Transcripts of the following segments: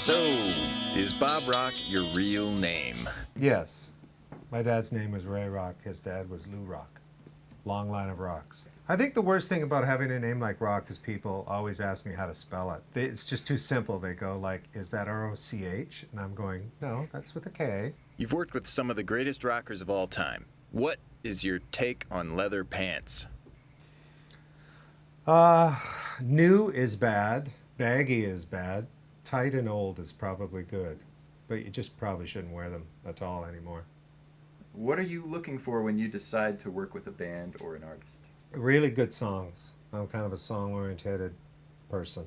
So, is Bob Rock your real name? Yes. My dad's name was Ray Rock. His dad was Lou Rock. Long line of rocks. I think the worst thing about having a name like Rock is people always ask me how to spell it. It's just too simple. They go like, is that R-O-C-H? And I'm going, no, that's with a K. You've worked with some of the greatest rockers of all time. What is your take on leather pants? New is bad. Baggy is bad. Tight and old is probably good. But you just probably shouldn't wear them at all anymore. What are you looking for when you decide to work with a band or an artist? Really good songs. I'm kind of a song-oriented person.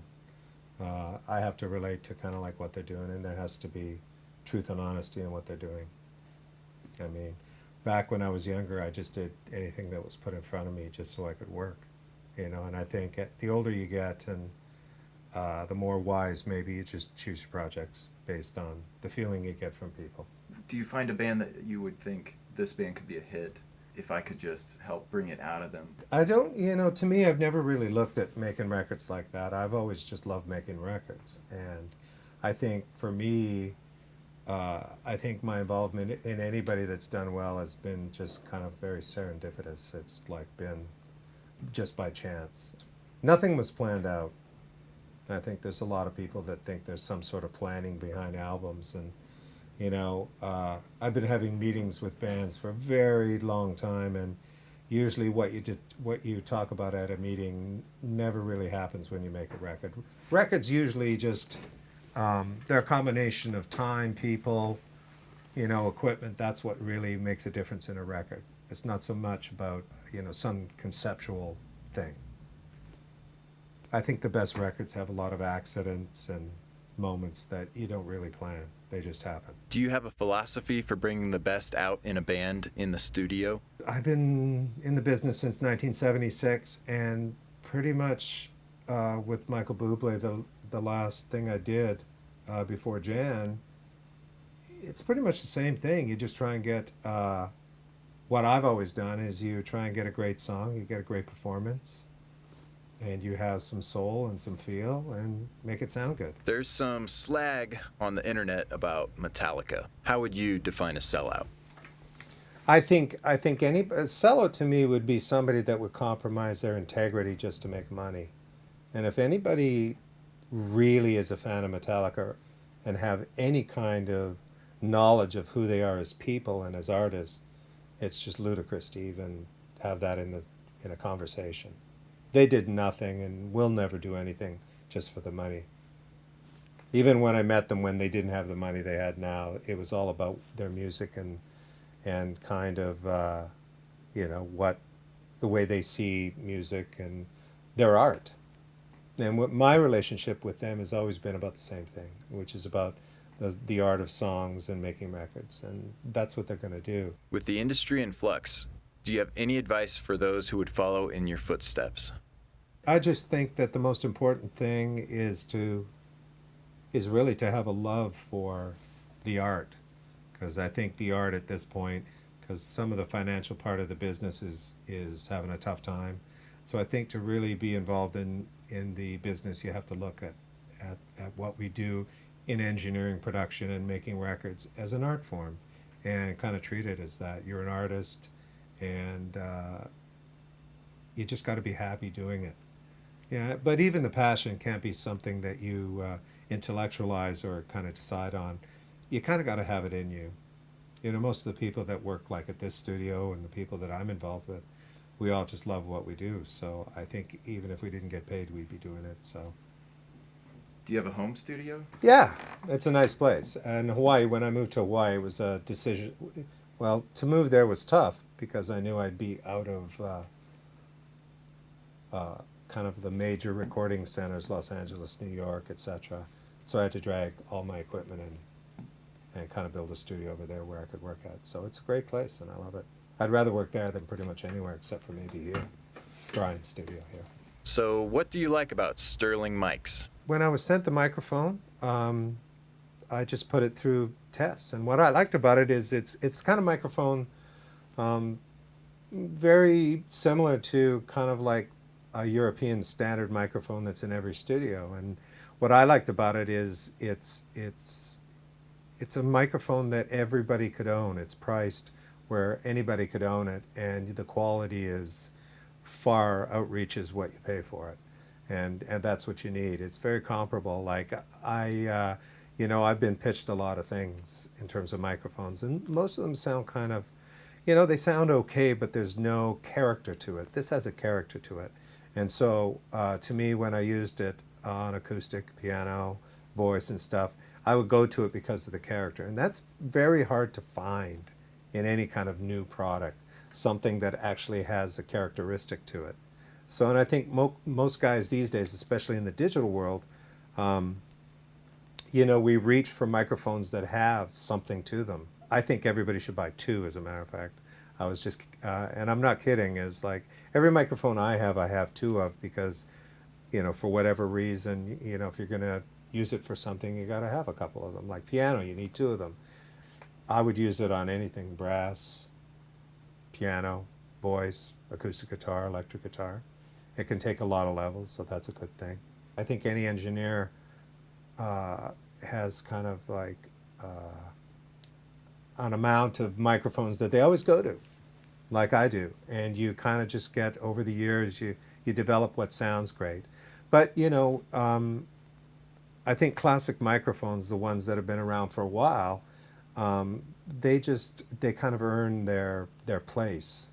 I have to relate to kind of like what they're doing, and there has to be truth and honesty in what they're doing. I mean, back when I was younger, I just did anything that was put in front of me just so I could work, and I think the older you get and the more wise maybe you just choose your projects based on the feeling you get from people. Do you find a band that you would think this band could be a hit if I could just help bring it out of them? I don't, to me, I've never really looked at making records like that. I've always just loved making records. And I think for me, I think my involvement in anybody that's done well has been just kind of very serendipitous. It's like been just by chance. Nothing was planned out. I think there's a lot of people that think there's some sort of planning behind albums, and I've been having meetings with bands for a very long time, and usually what you talk about at a meeting never really happens when you make a record. Records usually just they're a combination of time, people, equipment. That's what really makes a difference in a record. It's not so much about some conceptual thing. I think the best records have a lot of accidents and moments that you don't really plan. They just happen. Do you have a philosophy for bringing the best out in a band in the studio? I've been in the business since 1976, and pretty much with Michael Bublé, the last thing I did before Jan, it's pretty much the same thing. You just try and get, what I've always done is you try and get a great song, you get a great performance, and you have some soul and some feel and make it sound good. There's some slag on the internet about Metallica. How would you define a sellout? I think a sellout to me would be somebody that would compromise their integrity just to make money. And if anybody really is a fan of Metallica and have any kind of knowledge of who they are as people and as artists, it's just ludicrous to even have that in a conversation. They did nothing and will never do anything just for the money. Even when I met them when they didn't have the money they had now, it was all about their music and kind of what the way they see music and their art. And what my relationship with them has always been about the same thing, which is about the art of songs and making records, and that's what they're going to do. With the industry in flux, do you have any advice for those who would follow in your footsteps? I just think that the most important thing is really to have a love for the art, because I think the art at this point, because some of the financial part of the business is having a tough time. So I think to really be involved in the business, you have to look at what we do in engineering, production, and making records as an art form, and kind of treat it as that. You're an artist, and you just got to be happy doing it. Yeah, but even the passion can't be something that you intellectualize or kind of decide on. You kind of got to have it in you. Most of the people that work like at this studio and the people that I'm involved with, we all just love what we do. So I think even if we didn't get paid, we'd be doing it. So. Do you have a home studio? Yeah, it's a nice place. And Hawaii, when I moved to Hawaii, it was a decision. Well, to move there was tough because I knew I'd be out of kind of the major recording centers, Los Angeles, New York, etc. So I had to drag all my equipment in and kind of build a studio over there where I could work at. So it's a great place, and I love it. I'd rather work there than pretty much anywhere except for maybe here, Brian's studio here. So what do you like about Sterling mics? When I was sent the microphone, I just put it through tests. And what I liked about it is it's kind of microphone very similar to kind of like a European standard microphone that's in every studio. And what I liked about it is it's a microphone that everybody could own. It's priced where anybody could own it, and the quality is far outreaches what you pay for it, and that's what you need. It's very comparable. Like I've been pitched a lot of things in terms of microphones, and most of them sound kind of, they sound okay, but there's no character to it. This has a character to it, and so to me, when I used it on acoustic, piano, voice, and stuff, I would go to it because of the character, and that's very hard to find in any kind of new product, something that actually has a characteristic to it. So, and I think most guys these days, especially in the digital world, we reach for microphones that have something to them. I think everybody should buy two, as a matter of fact. I was just, and I'm not kidding, is like every microphone I have two of, because, for whatever reason, if you're going to use it for something, you got to have a couple of them. Like piano, you need two of them. I would use it on anything: brass, piano, voice, acoustic guitar, electric guitar. It can take a lot of levels, so that's a good thing. I think any engineer has kind of like an amount of microphones that they always go to, like I do. And you kind of just get, over the years, you develop what sounds great. But, I think classic microphones, the ones that have been around for a while, they kind of earn their place,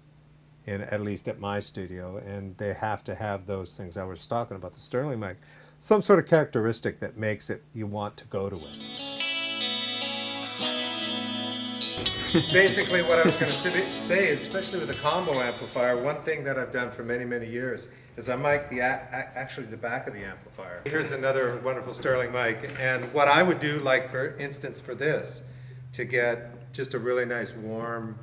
at least at my studio, and they have to have those things I was talking about, the Sterling mic, some sort of characteristic that makes it, you want to go to it. Basically what I was going to say, especially with a combo amplifier, one thing that I've done for many, many years is I mic actually the back of the amplifier. Here's another wonderful Sterling mic, and what I would do, like for instance for this, to get just a really nice warm,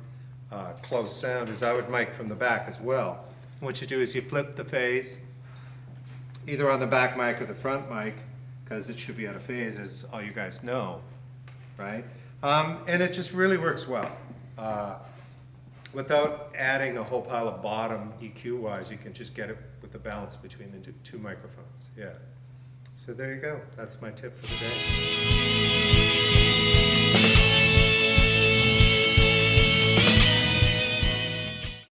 close sound, is I would mic from the back as well. What you do is you flip the phase, either on the back mic or the front mic, because it should be out of phase, as all you guys know, right? And it just really works well. Without adding a whole pile of bottom EQ-wise, you can just get it with the balance between the two microphones. Yeah. So there you go. That's my tip for the day.